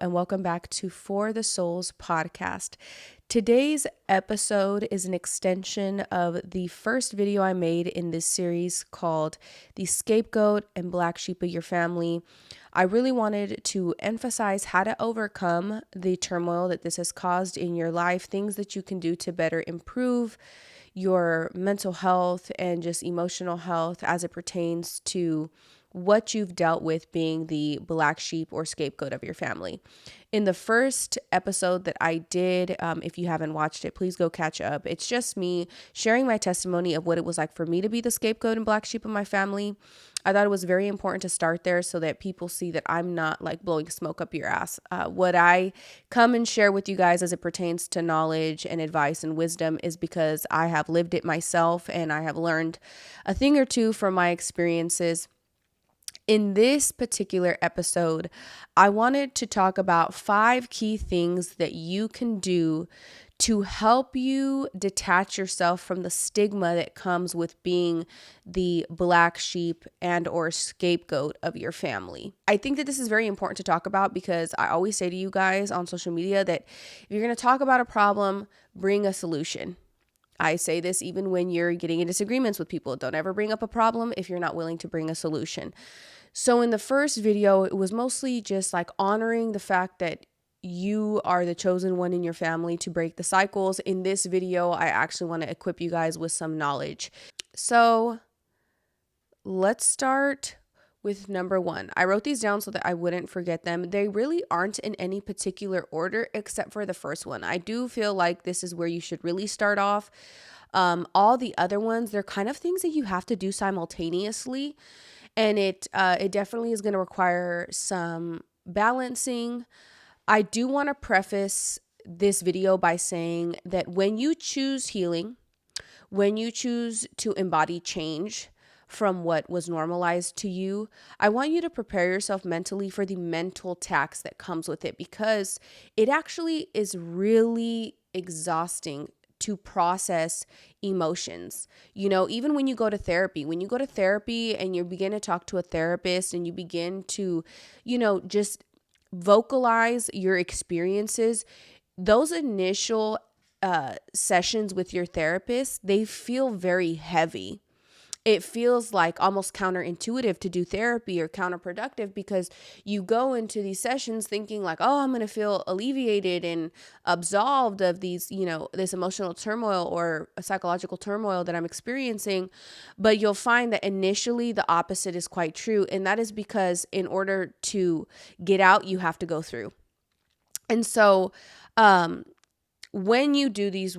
and welcome back to For the Souls podcast. Today's episode is an extension of the first video I made in this series called The Scapegoat and Blacksheep of Your Family. I really wanted to emphasize how to overcome the turmoil that this has caused in your life, things that you can do to better improve your mental health and just emotional health as it pertains to what you've dealt with being the black sheep or scapegoat of your family. In the first episode that I did, if you haven't watched it, please go catch up. It's just me sharing my testimony of what it was like for me to be the scapegoat and black sheep of my family. I thought it was very important to start there so that people see that I'm not like blowing smoke up your ass. What I come and share with you guys as it pertains to knowledge and advice and wisdom is because I have lived it myself and I have learned a thing or two from my experiences. In this particular episode, I wanted to talk about 5 key things that you can do to help you detach yourself from the stigma that comes with being the black sheep and or scapegoat of your family. I think that this is very important to talk about because I always say to you guys on social media that if you're going to talk about a problem, bring a solution. I say this even when you're getting in disagreements with people. Don't ever bring up a problem if you're not willing to bring a solution. So in the first video, it was mostly just like honoring the fact that you are the chosen one in your family to break the cycles. In this video, I actually want to equip you guys with some knowledge. So let's start with number 1. I wrote these down so that I wouldn't forget them. They really aren't in any particular order except for the first one. I do feel like this is where you should really start off. All the other ones, they're kind of things that you have to do simultaneously. And it definitely is going to require some balancing. I do want to preface this video by saying that when you choose healing, when you choose to embody change from what was normalized to you, I want you to prepare yourself mentally for the mental tax that comes with it, because it actually is really exhausting to process emotions. You know, even when you go to therapy and you begin to talk to a therapist and you begin to, just vocalize your experiences, those initial sessions with your therapist, they feel very heavy. It feels like almost counterintuitive to do therapy or counterproductive, because you go into these sessions thinking like, oh, I'm going to feel alleviated and absolved of these, this emotional turmoil or a psychological turmoil that I'm experiencing. But you'll find that initially the opposite is quite true. And that is because in order to get out, you have to go through. And so, when you do this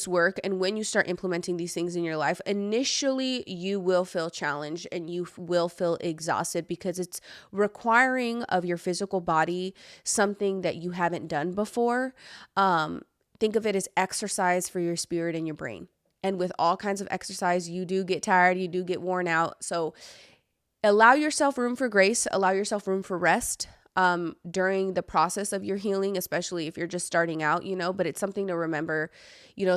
work and when you start implementing these things in your life, initially you will feel challenged and you will feel exhausted because it's requiring of your physical body something that you haven't done before. Think of it as exercise for your spirit and your brain. And with all kinds of exercise, you do get tired, you do get worn out. So allow yourself room for grace, allow yourself room for rest. During the process of your healing, especially if you're just starting out, but it's something to remember,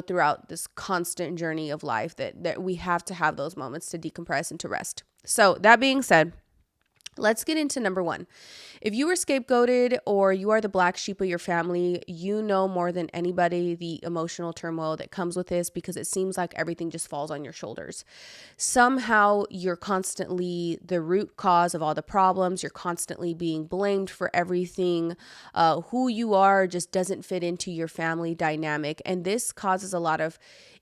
throughout this constant journey of life that we have to have those moments to decompress and to rest. So that being said, let's get into number 1. If you were scapegoated or you are the black sheep of your family, you know more than anybody the emotional turmoil that comes with this, because it seems like everything just falls on your shoulders. Somehow you're constantly the root cause of all the problems. You're constantly being blamed for everything. Who you are just doesn't fit into your family dynamic. And this causes a lot of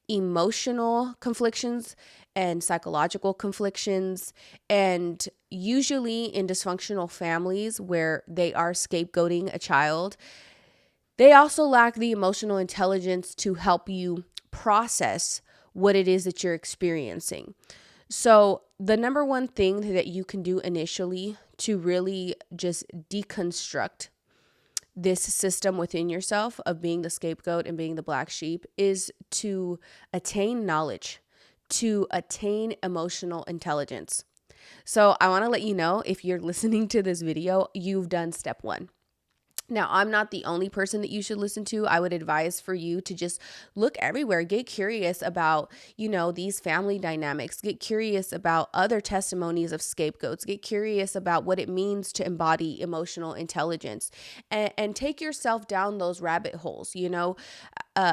emotional conflictions and psychological conflictions. And usually in dysfunctional families where they are scapegoating a child, they also lack the emotional intelligence to help you process what it is that you're experiencing. So the number 1 thing that you can do initially to really just deconstruct this system within yourself of being the scapegoat and being the black sheep is to attain knowledge, to attain emotional intelligence. So I want to let you know, if you're listening to this video, you've done step 1. Now, I'm not the only person that you should listen to. I would advise for you to just look everywhere, get curious about, these family dynamics, get curious about other testimonies of scapegoats, get curious about what it means to embody emotional intelligence, and take yourself down those rabbit holes,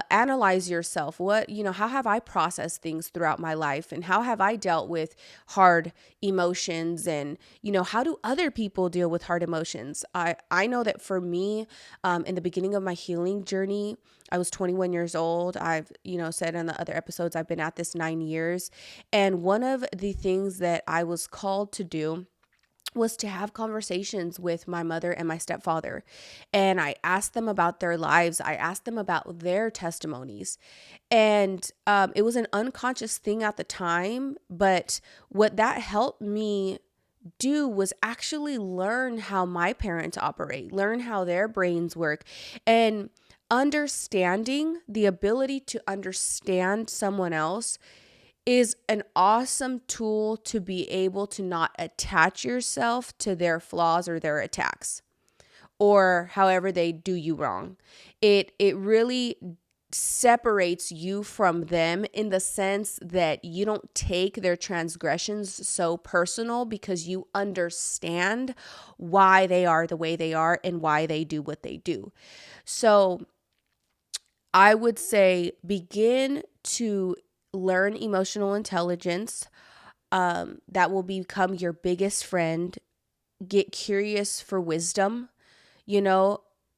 analyze yourself. How have I processed things throughout my life, and how have I dealt with hard emotions, and, how do other people deal with hard emotions? I know that for me, in the beginning of my healing journey, I was 21 years old. I've, said in the other episodes, I've been at this 9 years. And one of the things that I was called to do was to have conversations with my mother and my stepfather. And I asked them about their lives. I asked them about their testimonies. And it was an unconscious thing at the time. But what that helped me do was actually learn how my parents operate, learn how their brains work, and understanding the ability to understand someone else is an awesome tool to be able to not attach yourself to their flaws or their attacks or however they do you wrong. It really separates you from them in the sense that you don't take their transgressions so personal because you understand why they are the way they are and why they do what they do. So I would say begin to learn emotional intelligence. That will become your biggest friend. Get curious for wisdom.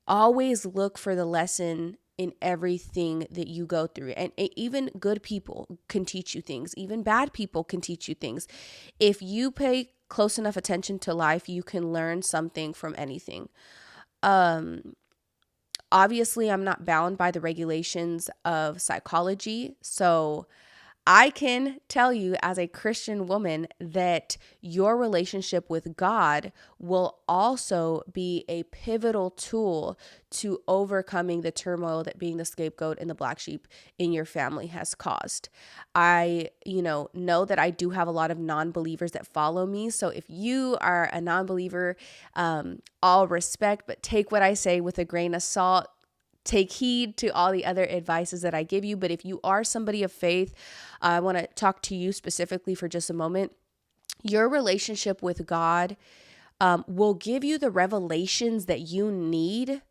Always look for the lesson in everything that you go through. And even good people can teach you things. Even bad people can teach you things. If you pay close enough attention to life, you can learn something from anything. Obviously, I'm not bound by the regulations of psychology. So I can tell you as a Christian woman that your relationship with God will also be a pivotal tool to overcoming the turmoil that being the scapegoat and the black sheep in your family has caused. I, know that I do have a lot of non-believers that follow me. So if you are a non-believer, all respect, but take what I say with a grain of salt. Take heed to all the other advices that I give you. But if you are somebody of faith, I want to talk to you specifically for just a moment. Your relationship with God will give you the revelations that you need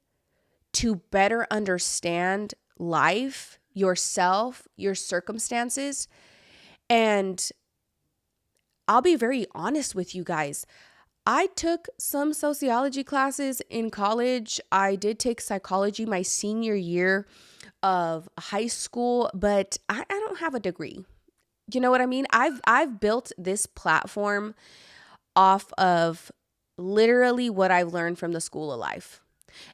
to better understand life, yourself, your circumstances. And I'll be very honest with you guys. I took some sociology classes in college. I did take psychology my senior year of high school, but I don't have a degree. You know what I mean? I've built this platform off of literally what I've learned from the school of life.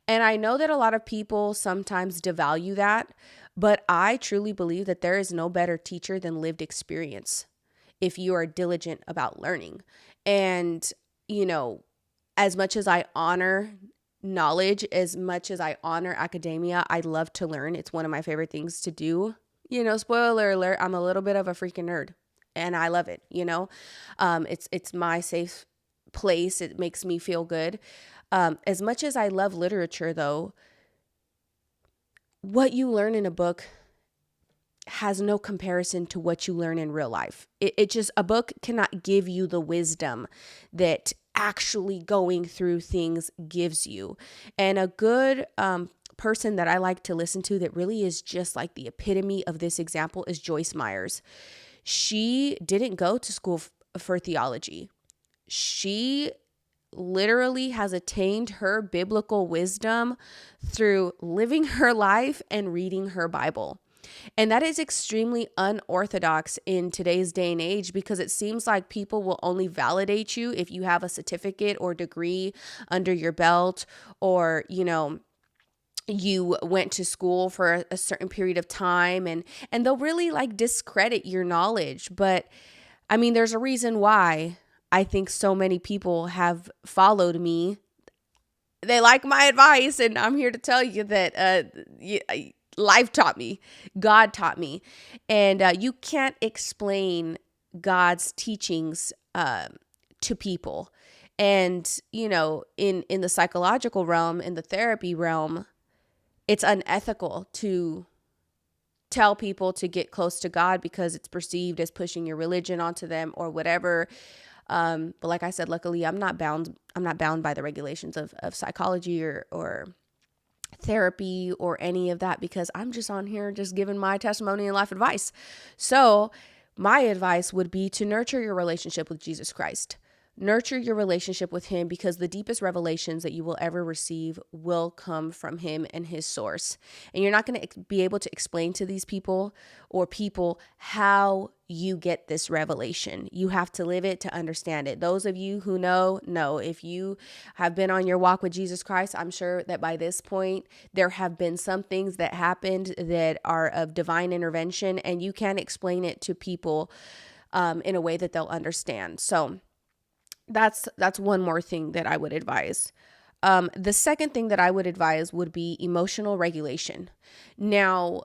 And I know that a lot of people sometimes devalue that, but I truly believe that there is no better teacher than lived experience if you are diligent about learning. And as much as I honor knowledge, as much as I honor academia, I love to learn. It's one of my favorite things to do. Spoiler alert, I'm a little bit of a freaking nerd and I love it. It's my safe place. It makes me feel good. As much as I love literature though, what you learn in a book has no comparison to what you learn in real life. A book cannot give you the wisdom that actually going through things gives you. And a good person that I like to listen to that really is just like the epitome of this example is Joyce Myers. She didn't go to school for theology. She literally has attained her biblical wisdom through living her life and reading her Bible. And that is extremely unorthodox in today's day and age because it seems like people will only validate you if you have a certificate or degree under your belt, or, you went to school for a certain period of time, and they'll really discredit your knowledge. But I mean, there's a reason why I think so many people have followed me. They like my advice, and I'm here to tell you that life taught me, God taught me, and you can't explain God's teachings to people. And, in the psychological realm, in the therapy realm, it's unethical to tell people to get close to God because it's perceived as pushing your religion onto them or whatever. But like I said, luckily I'm not bound by the regulations of psychology or therapy or any of that, because I'm just on here just giving my testimony and life advice. So my advice would be to nurture your relationship with Jesus Christ. Nurture your relationship with him, because the deepest revelations that you will ever receive will come from him and his source. And you're not going to be able to explain to these people how you get this revelation. You have to live it to understand it. Those of you who know, if you have been on your walk with Jesus Christ, I'm sure that by this point, there have been some things that happened that are of divine intervention, and you can explain it to people in a way that they'll understand. So that's one more thing that I would advise. The second thing that I would advise would be emotional regulation. Now,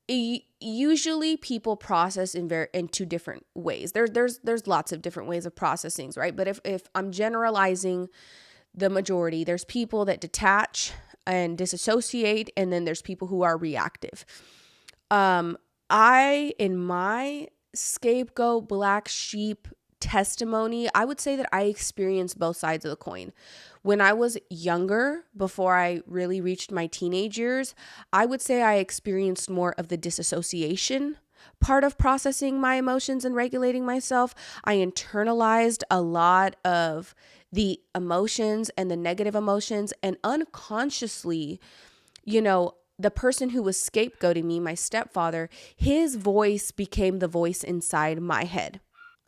usually people process in two different ways. There's lots of different ways of processing, right? But if I'm generalizing the majority, there's people that detach and disassociate, and then there's people who are reactive. In my scapegoat, black sheep testimony, I would say that I experienced both sides of the coin. When I was younger, before I really reached my teenage years, I would say I experienced more of the disassociation part of processing my emotions and regulating myself. I internalized a lot of the emotions and the negative emotions, and unconsciously, the person who was scapegoating me, my stepfather, his voice became the voice inside my head.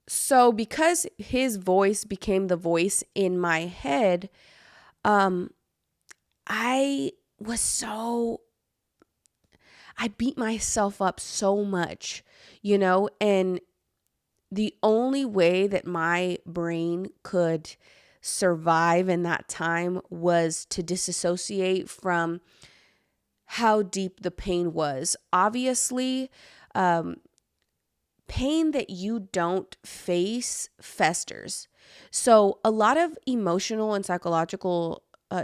So because his voice became the voice in my head, I beat myself up so much, and the only way that my brain could survive in that time was to disassociate from how deep the pain was. Obviously, pain that you don't face festers. So a lot of emotional and psychological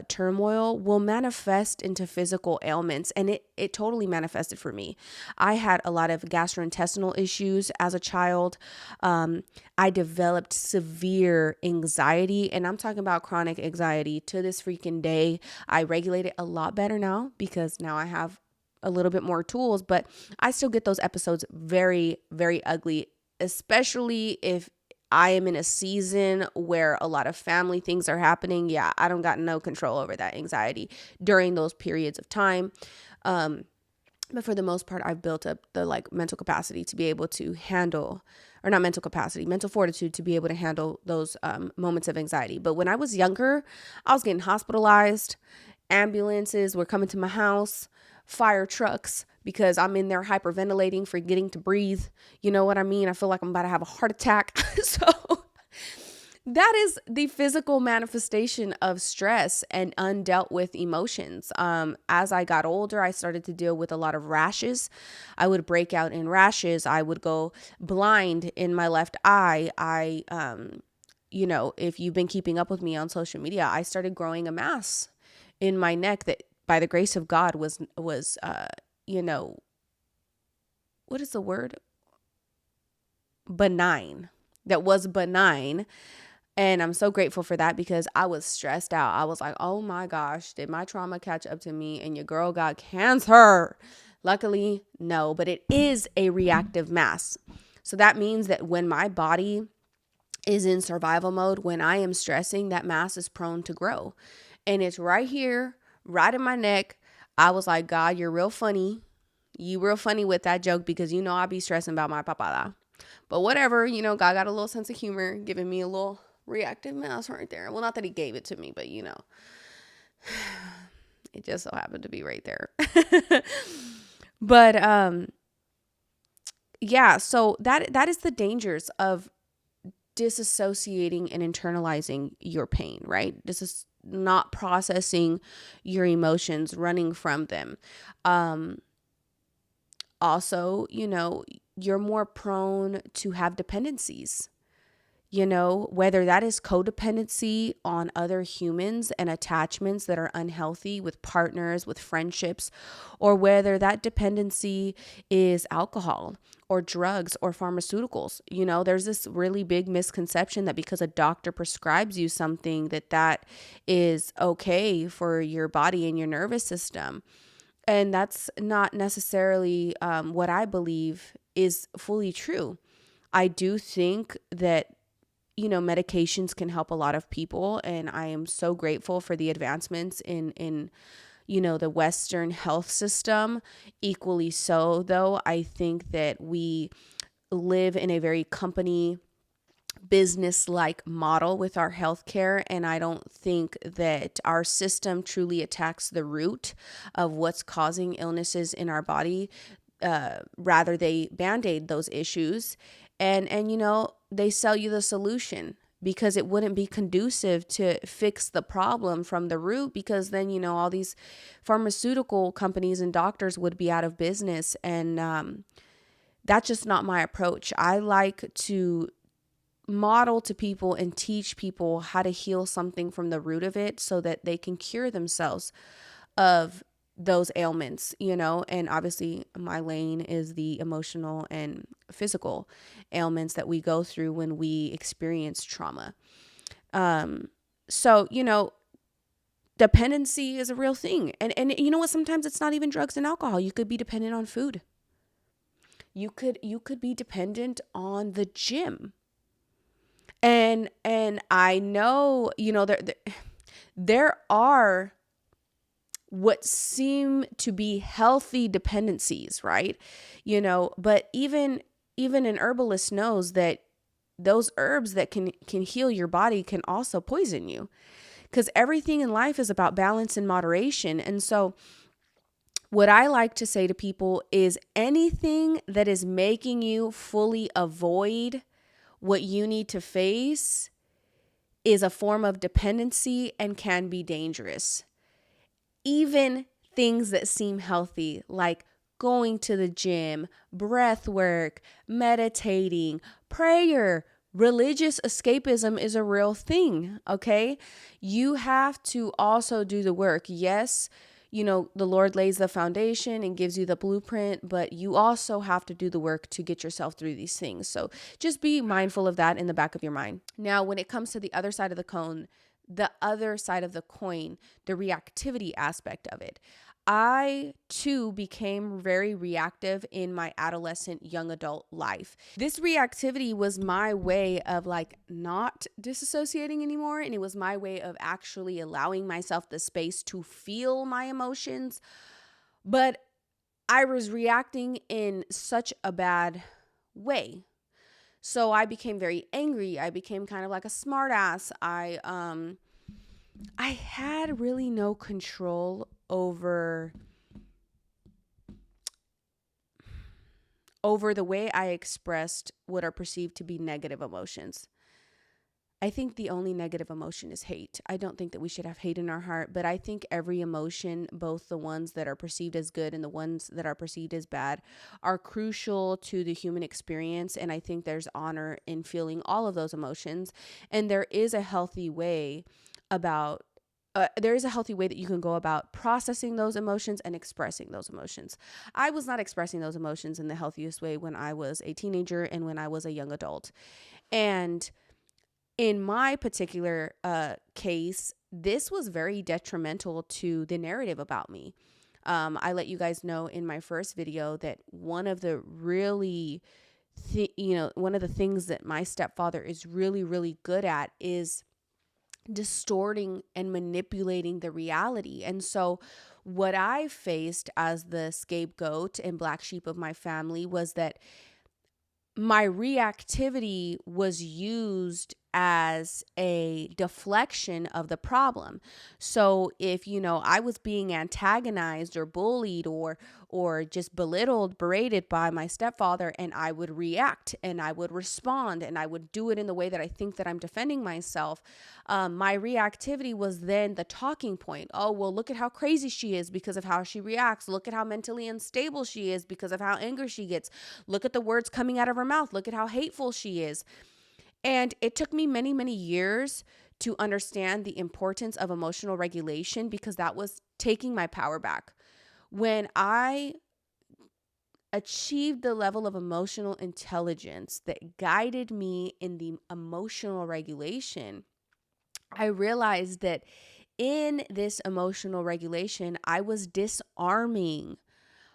turmoil will manifest into physical ailments, and it totally manifested for me. I had a lot of gastrointestinal issues as a child. I developed severe anxiety, and I'm talking about chronic anxiety to this freaking day. I regulate it a lot better now because now I have a little bit more tools, but I still get those episodes very, very ugly, especially if I am in a season where a lot of family things are happening. Yeah, I don't got no control over that anxiety during those periods of time. But for the most part, I've built up the mental capacity to be able to handle, or not mental capacity, mental fortitude to be able to handle those moments of anxiety. But when I was younger, I was getting hospitalized. Ambulances were coming to my house, fire trucks, because I'm in there hyperventilating, forgetting to breathe. You know what I mean? I feel like I'm about to have a heart attack. So that is the physical manifestation of stress and undealt with emotions. As I got older, I started to deal with a lot of rashes. I would break out in rashes. I would go blind in my left eye. If you've been keeping up with me on social media, I started growing a mass in my neck that by the grace of God was what is the word? Benign. That was benign. And I'm so grateful for that, because I was stressed out. I was like, oh my gosh, did my trauma catch up to me and your girl got cancer? Luckily, no, but it is a reactive mass. So that means that when my body is in survival mode, when I am stressing, that mass is prone to grow. And it's right here, right in my neck. I was like, God, you're real funny. You real funny with that joke, because I be stressing about my papada. But whatever, God got a little sense of humor, giving me a little reactive mouse right there. Well, not that he gave it to me, but it just so happened to be right there. But yeah, so that is the dangers of disassociating and internalizing your pain, right? This is not processing your emotions, running from them. Also, you're more prone to have dependencies. whether that is codependency on other humans and attachments that are unhealthy with partners, with friendships, or whether that dependency is alcohol or drugs or pharmaceuticals. There's this really big misconception that because a doctor prescribes you something that is okay for your body and your nervous system. And that's not necessarily what I believe is fully true. I do think that medications can help a lot of people, and I am so grateful for the advancements in the Western health system. Equally so, though, I think that we live in a very company business-like model with our healthcare, and I don't think that our system truly attacks the root of what's causing illnesses in our body. Rather, they band-aid those issues, and they sell you the solution because it wouldn't be conducive to fix the problem from the root, because then all these pharmaceutical companies and doctors would be out of business. And that's just not my approach. I like to model to people and teach people how to heal something from the root of it so that they can cure themselves of those ailments, and obviously my lane is the emotional and physical ailments that we go through when we experience trauma. So, dependency is a real thing. And you know what? Sometimes it's not even drugs and alcohol. You could be dependent on food. You could be dependent on the gym. And I know, there are what seem to be healthy dependencies, right? But even an herbalist knows that those herbs that can heal your body can also poison you, because everything in life is about balance and moderation. And so what I like to say to people is anything that is making you fully avoid what you need to face is a form of dependency and can be dangerous. Even things that seem healthy, like going to the gym, breath work, meditating, prayer, religious escapism is a real thing, okay? You have to also do the work. Yes, the Lord lays the foundation and gives you the blueprint, but you also have to do the work to get yourself through these things. So just be mindful of that in the back of your mind. Now, when it comes to the other side of the coin, the reactivity aspect of it, I too became very reactive in my adolescent young adult life. This reactivity was my way of not disassociating anymore. And it was my way of actually allowing myself the space to feel my emotions. But I was reacting in such a bad way. So I became very angry. I became kind of like a smartass. I had really no control over the way I expressed what are perceived to be negative emotions. I think the only negative emotion is hate. I don't think that we should have hate in our heart, but I think every emotion, both the ones that are perceived as good and the ones that are perceived as bad, are crucial to the human experience. And I think there's honor in feeling all of those emotions. And there is a healthy way that you can go about processing those emotions and expressing those emotions. I was not expressing those emotions in the healthiest way when I was a teenager and when I was a young adult. And in my particular case, this was very detrimental to the narrative about me. I let you guys know in my first video that one of the things that my stepfather is really, really good at is distorting and manipulating the reality. And so what I faced as the scapegoat and black sheep of my family was that my reactivity was used as a deflection of the problem. So if, I was being antagonized or bullied or just belittled, berated by my stepfather, and I would react and I would respond and I would do it in the way that I think that I'm defending myself, my reactivity was then the talking point. Oh, well, look at how crazy she is because of how she reacts. Look at how mentally unstable she is because of how angry she gets. Look at the words coming out of her mouth. Look at how hateful she is. And it took me many, many years to understand the importance of emotional regulation because that was taking my power back. When I achieved the level of emotional intelligence that guided me in the emotional regulation, I realized that in this emotional regulation, I was disarming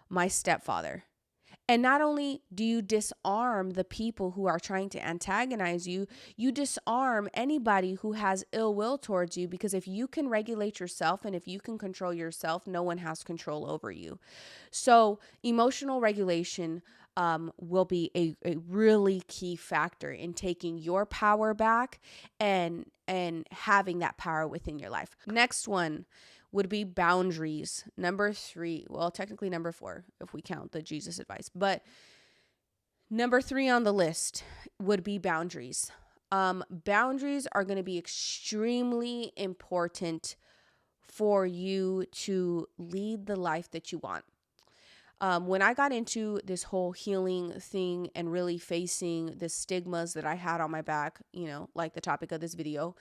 my stepfather. And not only do you disarm the people who are trying to antagonize you, you disarm anybody who has ill will towards you, because if you can regulate yourself and if you can control yourself, no one has control over you. So emotional regulation will be a really key factor in taking your power back and having that power within your life. Next one would be boundaries. Number 3, well, technically number 4 if we count the Jesus advice, but number 3 on the list would be boundaries. Boundaries are going to be extremely important for you to lead the life that you want. When I got into this whole healing thing and really facing the stigmas that I had on my back, like the topic of this video,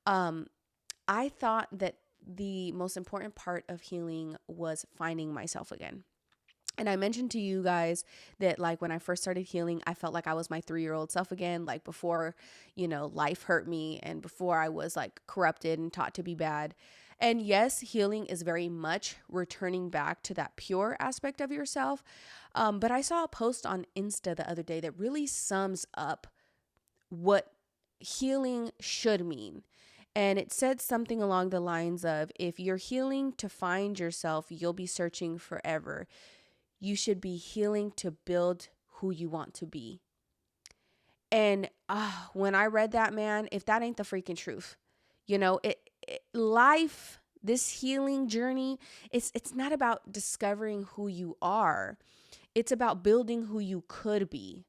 I thought that the most important part of healing was finding myself again. And I mentioned to you guys that like when I first started healing, I felt like I was my 3-year-old self again, like before, life hurt me and before I was like corrupted and taught to be bad. And yes, healing is very much returning back to that pure aspect of yourself. But I saw a post on Insta the other day that really sums up what healing should mean. And it said something along the lines of, if you're healing to find yourself, you'll be searching forever. You should be healing to build who you want to be. And when I read that, man, if that ain't the freaking truth, life, this healing journey, it's not about discovering who you are. It's about building who you could be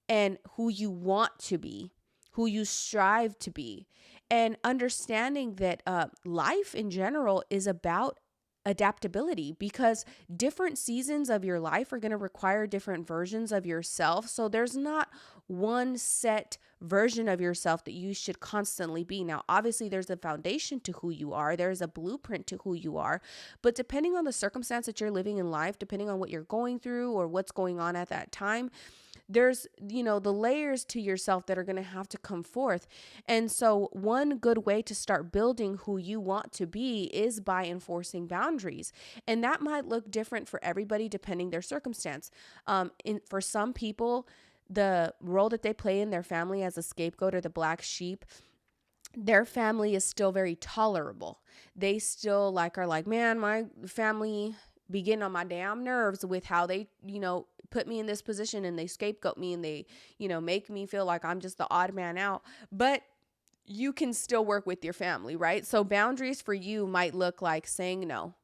and who you want to be, who you strive to be, and understanding that life in general is about adaptability, because different seasons of your life are going to require different versions of yourself. So there's not one set version of yourself that you should constantly be. Now, obviously, there's a foundation to who you are. There's a blueprint to who you are. But depending on the circumstance that you're living in life, depending on what you're going through or what's going on at that time, there's, the layers to yourself that are going to have to come forth. And so one good way to start building who you want to be is by enforcing boundaries. And that might look different for everybody depending their circumstance. For some people, the role that they play in their family as a scapegoat or the black sheep, their family is still very tolerable. They still are like, man, my family be getting on my damn nerves with how they, put me in this position and they scapegoat me and they, make me feel like I'm just the odd man out. But you can still work with your family, right? So boundaries for you might look like saying no.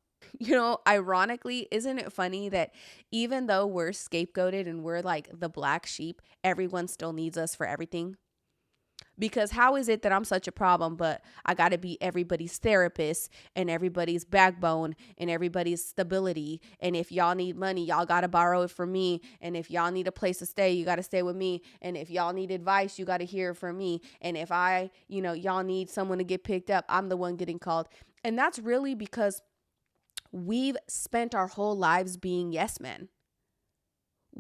Ironically, isn't it funny that even though we're scapegoated and we're like the black sheep, everyone still needs us for everything? Because how is it that I'm such a problem, but I got to be everybody's therapist and everybody's backbone and everybody's stability? And if y'all need money, y'all got to borrow it from me. And if y'all need a place to stay, you got to stay with me. And if y'all need advice, you got to hear it from me. And if y'all need someone to get picked up, I'm the one getting called. And that's really because we've spent our whole lives being yes men.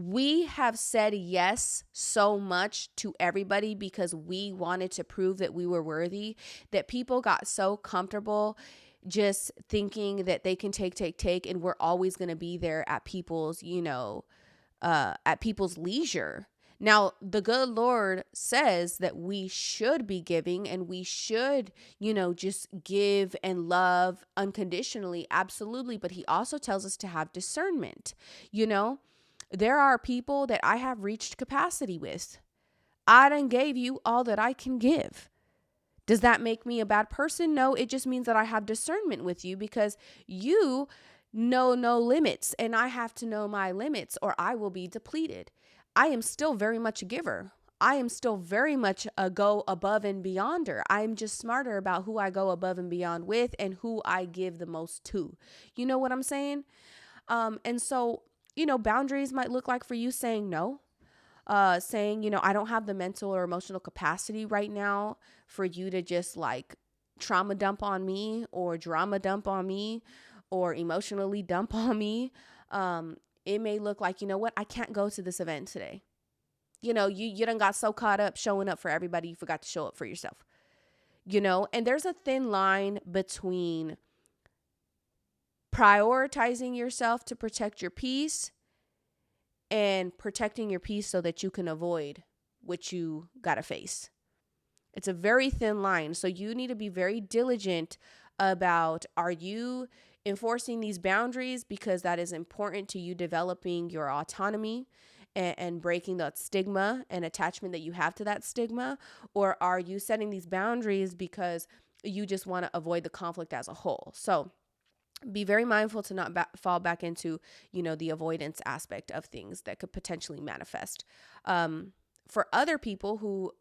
We have said yes so much to everybody because we wanted to prove that we were worthy, that people got so comfortable just thinking that they can take, and we're always going to be there at people's, at people's leisure. Now, the good Lord says that we should be giving and we should, just give and love unconditionally. Absolutely. But he also tells us to have discernment, There are people that I have reached capacity with. I done gave you all that I can give. Does that make me a bad person? No, it just means that I have discernment with you because you know no limits and I have to know my limits or I will be depleted. I am still very much a giver. I am still very much a go above and beyonder. I'm just smarter about who I go above and beyond with and who I give the most to. You know what I'm saying? And so boundaries might look like for you saying no. saying, I don't have the mental or emotional capacity right now for you to just like trauma dump on me or drama dump on me or emotionally dump on me. It may look like, what, I can't go to this event today. You done got so caught up showing up for everybody, you forgot to show up for yourself. And there's a thin line between prioritizing yourself to protect your peace and protecting your peace so that you can avoid what you gotta face. It's a very thin line. So you need to be very diligent about, are you enforcing these boundaries because that is important to you developing your autonomy and breaking that stigma and attachment that you have to that stigma? Or are you setting these boundaries because you just want to avoid the conflict as a whole? So be very mindful to not fall back into, the avoidance aspect of things that could potentially manifest. For other people who,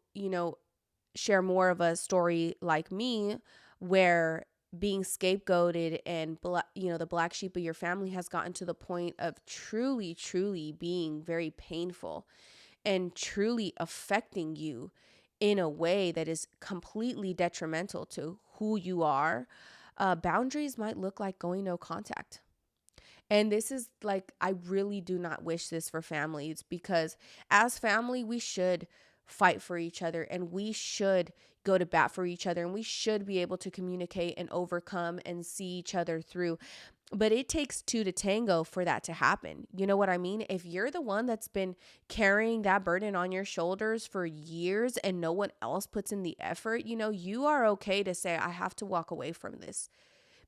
share more of a story like me, where being scapegoated and, the black sheep of your family has gotten to the point of truly, truly being very painful and truly affecting you in a way that is completely detrimental to who you are. Boundaries might look like going no contact. And this is like, I really do not wish this for families, because as family, we should fight for each other and we should go to bat for each other and we should be able to communicate and overcome and see each other through. But it takes two to tango for that to happen. You know what I mean? If you're the one that's been carrying that burden on your shoulders for years and no one else puts in the effort, you are okay to say, I have to walk away from this,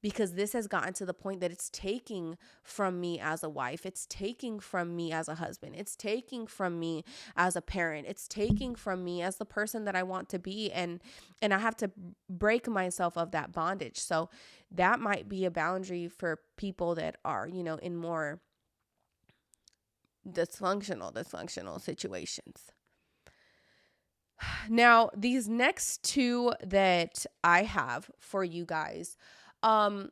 because this has gotten to the point that it's taking from me as a wife. It's taking from me as a husband. It's taking from me as a parent. It's taking from me as the person that I want to be. And I have to break myself of that bondage. So that might be a boundary for people that are, in more dysfunctional situations. Now, these next two that I have for you guys, I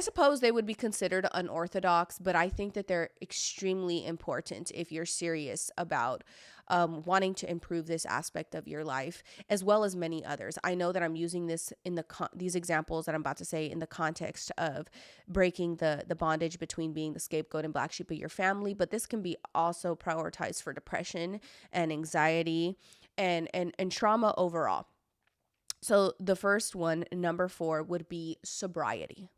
suppose they would be considered unorthodox, but I think that they're extremely important if you're serious about wanting to improve this aspect of your life, as well as many others. I know that I'm using this in these examples that I'm about to say in the context of breaking the bondage between being the scapegoat and black sheep of your family, but this can be also prioritized for depression and anxiety and trauma overall. So the first one, number 4, would be sobriety.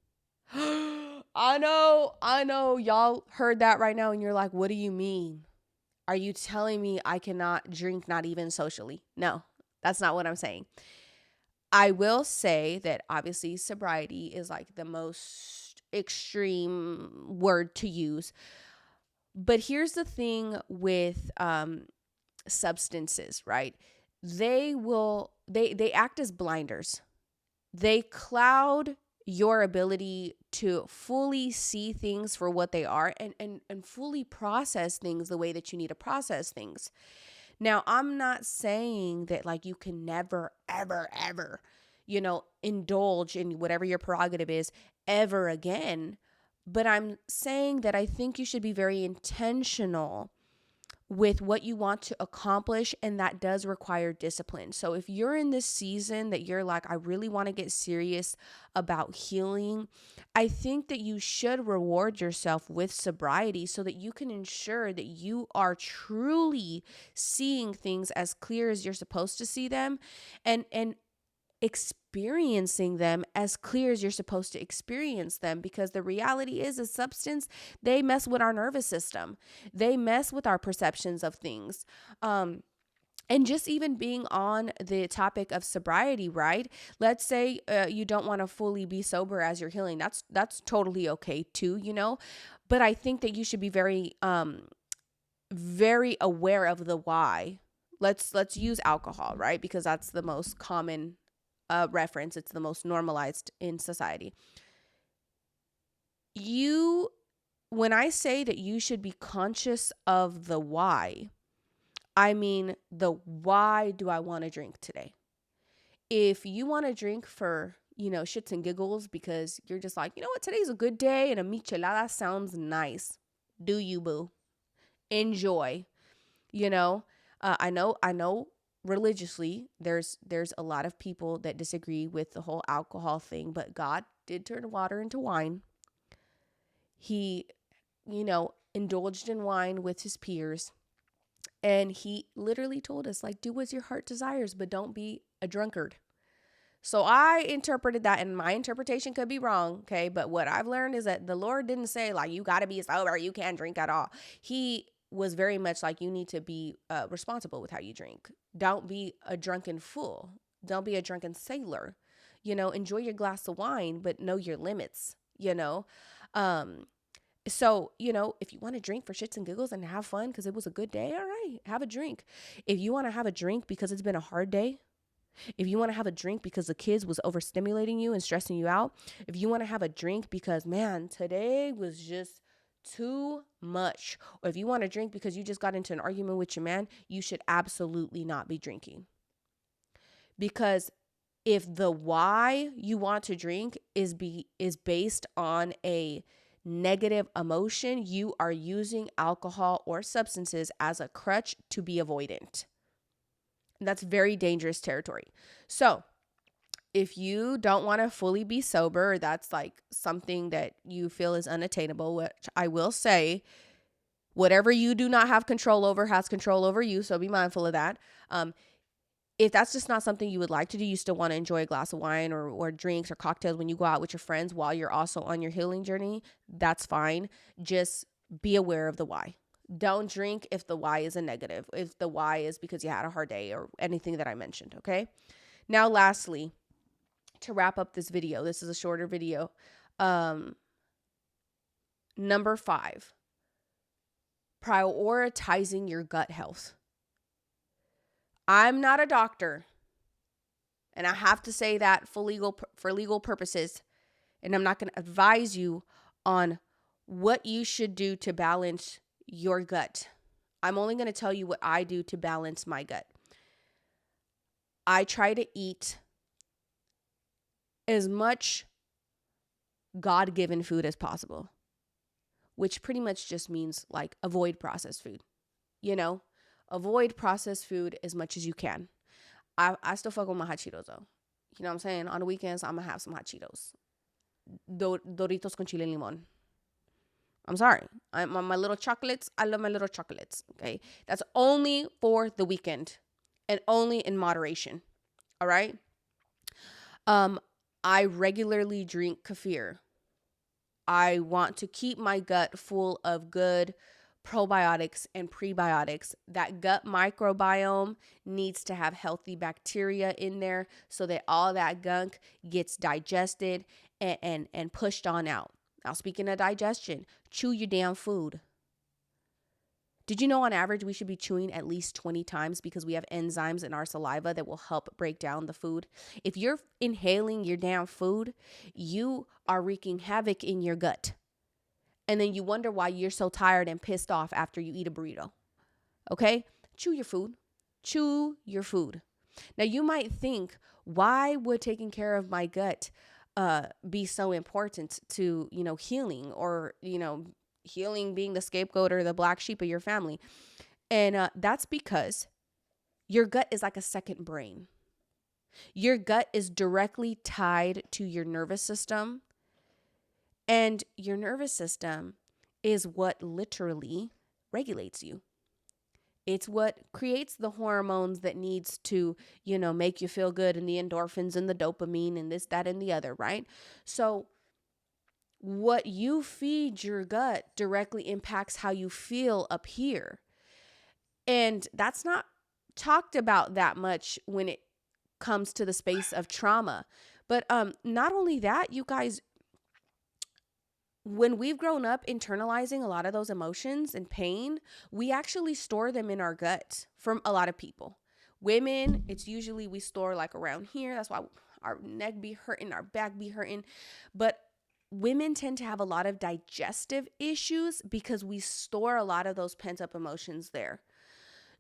I know y'all heard that right now and you're like, what do you mean? Are you telling me I cannot drink, not even socially? No, that's not what I'm saying. I will say that obviously sobriety is like the most extreme word to use. But here's the thing with substances, right? They act as blinders. They cloud your ability to fully see things for what they are and fully process things the way that you need to process things. Now, I'm not saying that like you can never, ever, ever, indulge in whatever your prerogative is ever again. But I'm saying that I think you should be very intentional with what you want to accomplish, and that does require discipline. So if you're in this season that you're like, I really want to get serious about healing, I think that you should reward yourself with sobriety so that you can ensure that you are truly seeing things as clear as you're supposed to see them, and experiencing them as clear as you're supposed to experience them. Because the reality is, a substance, they mess with our nervous system. They mess with our perceptions of things. And just even being on the topic of sobriety, right? Let's say you don't want to fully be sober as you're healing. That's totally okay too, But I think that you should be very, very aware of the why. Let's use alcohol, right? Because that's the most common reference. It's the most normalized in society. When I say that you should be conscious of the why, I mean the why do I want to drink today? If you want to drink for, shits and giggles because you're just like, you know what, today's a good day and a michelada sounds nice. Do you, boo? Enjoy. You know, I know religiously there's a lot of people that disagree with the whole alcohol thing, but God did turn water into wine. He, indulged in wine with his peers. And he literally told us, like, do as your heart desires, but don't be a drunkard. So I interpreted that, and my interpretation could be wrong, okay? But what I've learned is that the Lord didn't say, like, you got to be sober, you can't drink at all. He was very much like, you need to be responsible with how you drink. Don't be a drunken fool. Don't be a drunken sailor. Enjoy your glass of wine, but know your limits. So, if you want to drink for shits and giggles and have fun because it was a good day, all right, have a drink. If you want to have a drink because it's been a hard day, if you want to have a drink because the kids was overstimulating you and stressing you out, if you want to have a drink because, man, today was just too much, or if you want to drink because you just got into an argument with your man, you should absolutely not be drinking. Because if the why you want to drink is based on a negative emotion, you are using alcohol or substances as a crutch to be avoidant. And that's very dangerous territory. So if you don't want to fully be sober, that's like something that you feel is unattainable, which I will say, whatever you do not have control over has control over you. So be mindful of that. If that's just not something you would like to do, you still want to enjoy a glass of wine or drinks or cocktails when you go out with your friends while you're also on your healing journey, that's fine. Just be aware of the why. Don't drink if the why is a negative, if the why is because you had a hard day or anything that I mentioned, okay? Now, lastly, to wrap up this video, this is a shorter video. Number 5, prioritizing your gut health. I'm not a doctor, and I have to say that for legal purposes, and I'm not going to advise you on what you should do to balance your gut. I'm only going to tell you what I do to balance my gut. I try to eat as much God-given food as possible, which pretty much just means like avoid processed food. Avoid processed food as much as you can. I still fuck with my hot Cheetos though. You know what I'm saying? On the weekends, I'm gonna have some hot Cheetos. Doritos con chile y limon. I'm sorry. My little chocolates. I love my little chocolates. Okay. That's only for the weekend and only in moderation. All right. I regularly drink kefir. I want to keep my gut full of good probiotics and prebiotics. That gut microbiome needs to have healthy bacteria in there so that all that gunk gets digested and pushed on out. Now, speaking of digestion, chew your damn food. Did you know on average we should be chewing at least 20 times because we have enzymes in our saliva that will help break down the food? If you're inhaling your damn food, you are wreaking havoc in your gut. And then you wonder why you're so tired and pissed off after you eat a burrito. Okay? Chew your food. Chew your food. Now, you might think, why would taking care of my gut be so important to, healing or, healing being the scapegoat or the black sheep of your family? And that's because your gut is like a second brain. Your gut is directly tied to your nervous system. And your nervous system is what literally regulates you. It's what creates the hormones that needs to, make you feel good, and the endorphins and the dopamine and this, that, and the other, right? So what you feed your gut directly impacts how you feel up here. And that's not talked about that much when it comes to the space of trauma. But not only that, you guys, when we've grown up internalizing a lot of those emotions and pain, we actually store them in our gut from a lot of people. Women, it's usually we store like around here. That's why our neck be hurting, our back be hurting. But women tend to have a lot of digestive issues because we store a lot of those pent up emotions there.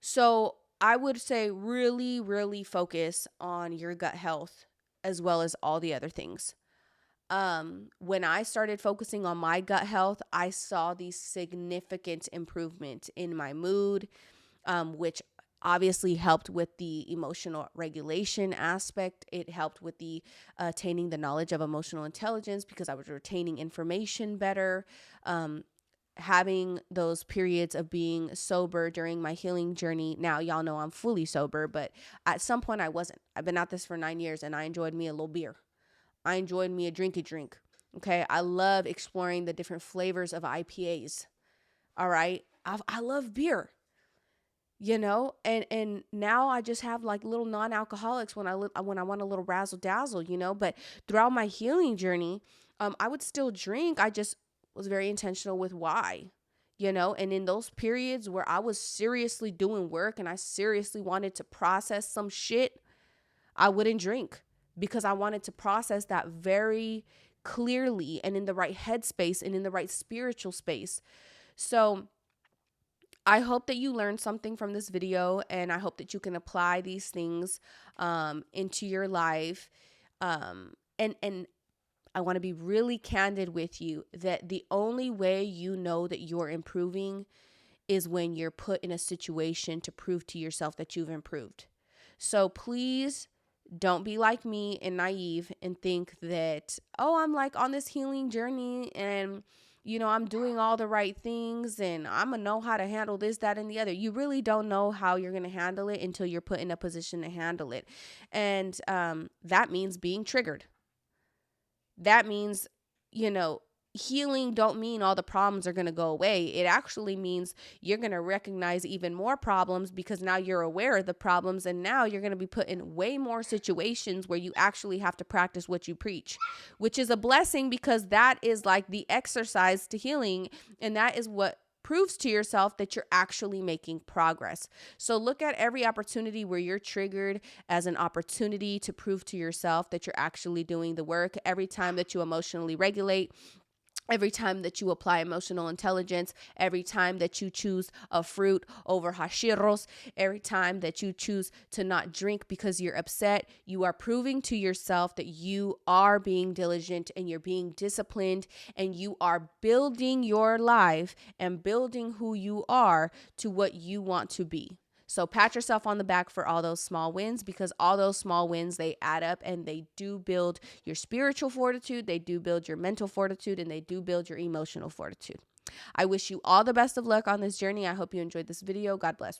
So I would say really, really focus on your gut health as well as all the other things. When I started focusing on my gut health, I saw the significant improvement in my mood, which obviously helped with the emotional regulation aspect. It helped with the attaining the knowledge of emotional intelligence because I was retaining information better. Having those periods of being sober during my healing journey. Now, y'all know I'm fully sober, but at some point I wasn't. I've been at this for 9 years and I enjoyed me a little beer. I enjoyed me a drink. Okay. I love exploring the different flavors of IPAs. All right. I love beer, and now I just have like little non-alcoholics when I want a little razzle dazzle, but throughout my healing journey, I would still drink. I just was very intentional with why, and in those periods where I was seriously doing work and I seriously wanted to process some shit, I wouldn't drink because I wanted to process that very clearly and in the right headspace and in the right spiritual space. So I hope that you learned something from this video, and I hope that you can apply these things into your life. And I want to be really candid with you that the only way you know that you're improving is when you're put in a situation to prove to yourself that you've improved. So please don't be like me and naive and think that, oh, I'm like on this healing journey and I'm doing all the right things and I'm going to know how to handle this, that, and the other. You really don't know how you're going to handle it until you're put in a position to handle it. And that means being triggered. That means, healing don't mean all the problems are going to go away. It actually means you're going to recognize even more problems because now you're aware of the problems, and now you're going to be put in way more situations where you actually have to practice what you preach, which is a blessing because that is like the exercise to healing, and that is what proves to yourself that you're actually making progress. So look at every opportunity where you're triggered as an opportunity to prove to yourself that you're actually doing the work. Every time that you emotionally regulate, every time that you apply emotional intelligence, every time that you choose a fruit over hashiros, every time that you choose to not drink because you're upset, you are proving to yourself that you are being diligent and you're being disciplined and you are building your life and building who you are to what you want to be. So pat yourself on the back for all those small wins, because all those small wins, they add up and they do build your spiritual fortitude. They do build your mental fortitude, and they do build your emotional fortitude. I wish you all the best of luck on this journey. I hope you enjoyed this video. God bless.